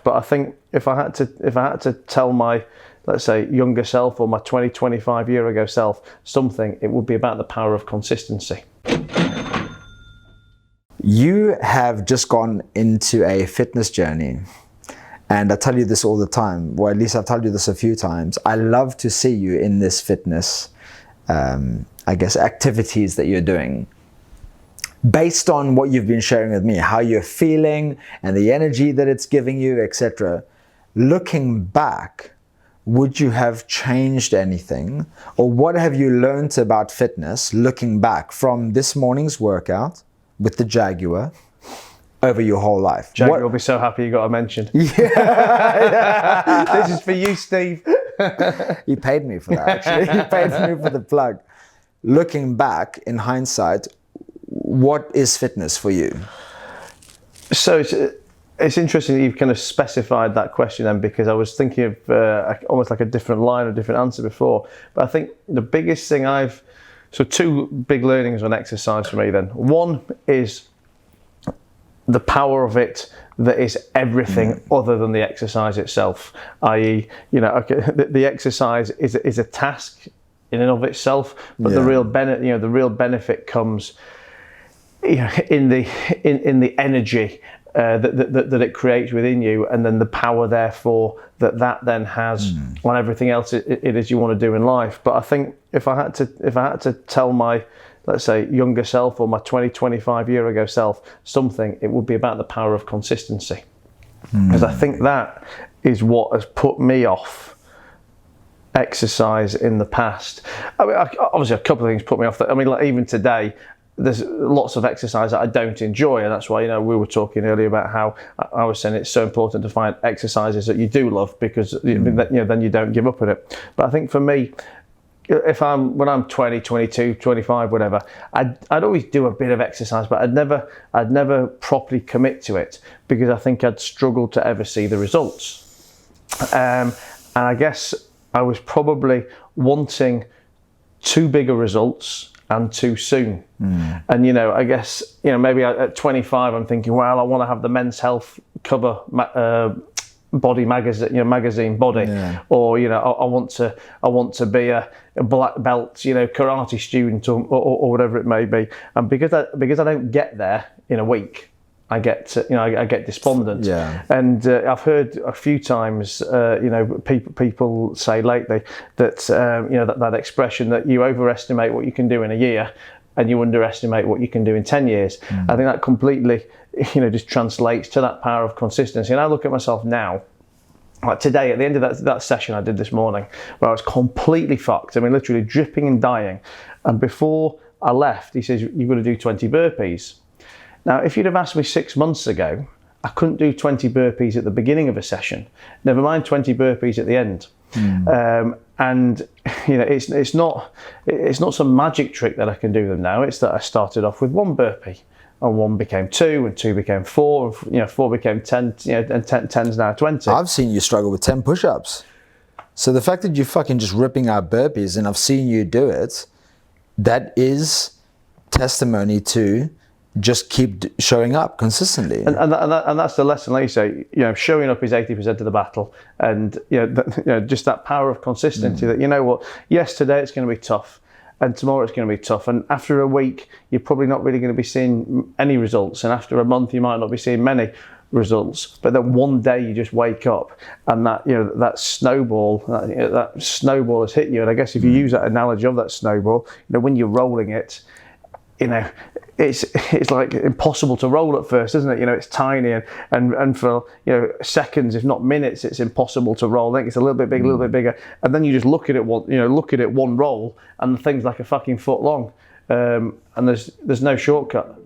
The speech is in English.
But I think if I had to tell my, let's say, younger self or my 25 year ago self something, it would be about the power of consistency. You have just gone into a fitness journey. And I tell you this all the time, or at least I've told you this a few times. I love to see you in this fitness, activities that you're doing. Based on what you've been sharing with me, how you're feeling and the energy that it's giving you, etc. Looking back, would you have changed anything? Or what have you learned about fitness looking back from this morning's workout with the Jaguar over your whole life? Jaguar will be so happy you got a mention. Yeah. This is for you, Steve. He paid me for that, actually. He paid me for the plug. Looking back, in hindsight, what is fitness for you? So it's interesting that you've kind of specified that question then, because I was thinking of almost like a different line or different answer before. But I think the biggest thing so two big learnings on exercise for me then. One is the power of it that is everything other than the exercise itself, i.e., the exercise is a task in and of itself, but the real benefit comes in the energy that it creates within you, and then the power therefore that then has on everything else it is you want to do in life. But I think if I had to tell my, let's say, younger self or my 25 year ago self something, it would be about the power of consistency. Because I think that is what has put me off exercise in the past. I mean, obviously a couple of things put me off. I mean, like even today, there's lots of exercise that I don't enjoy, and that's why we were talking earlier about how I was saying it's so important to find exercises that you do love, because then you don't give up on it. But I think for me, when I'm 20, 22, 25, whatever, I'd always do a bit of exercise, but I'd never properly commit to it, because I think I'd struggle to ever see the results. And I guess I was probably wanting too big a results and too soon. And I guess maybe at 25 I'm thinking, well, I want to have the Men's Health cover body magazine body, or I want to be a black belt karate student or whatever it may be. And because I don't get there in a week, I get I get despondent. And I've heard a few times people say lately that that expression that you overestimate what you can do in a year and you underestimate what you can do in 10 years. I think that completely just translates to that power of consistency. And I look at myself now, like today at the end of that session I did this morning, where I was completely fucked. I mean, literally dripping and dying. And before I left, he says, you've got to do 20 burpees. Now, if you'd have asked me 6 months ago, I couldn't do 20 burpees at the beginning of a session, never mind 20 burpees at the end. And it's not some magic trick that I can do them now. It's that I started off with 1 burpee, and 1 became 2, and 2 became 4, and 4 became 10, and 10's now 20. I've seen you struggle with 10 push-ups. So the fact that you're fucking just ripping out burpees, and I've seen you do it, that is testimony to just keep showing up consistently. And that's the lesson, like you say, showing up is 80% of the battle. And just that power of consistency, that yes, today it's going to be tough, and tomorrow it's going to be tough, and after a week you're probably not really going to be seeing any results, and after a month you might not be seeing many results, but then one day you just wake up and that snowball has hit you. And I guess if you use that analogy of that snowball, when you're rolling it, it's like impossible to roll at first, isn't it? It's tiny, and for seconds, if not minutes, it's impossible to roll. I think it's a little bit bigger, a little bit bigger, and then you just look at it one roll, and the thing's like a fucking foot long, and there's no shortcut.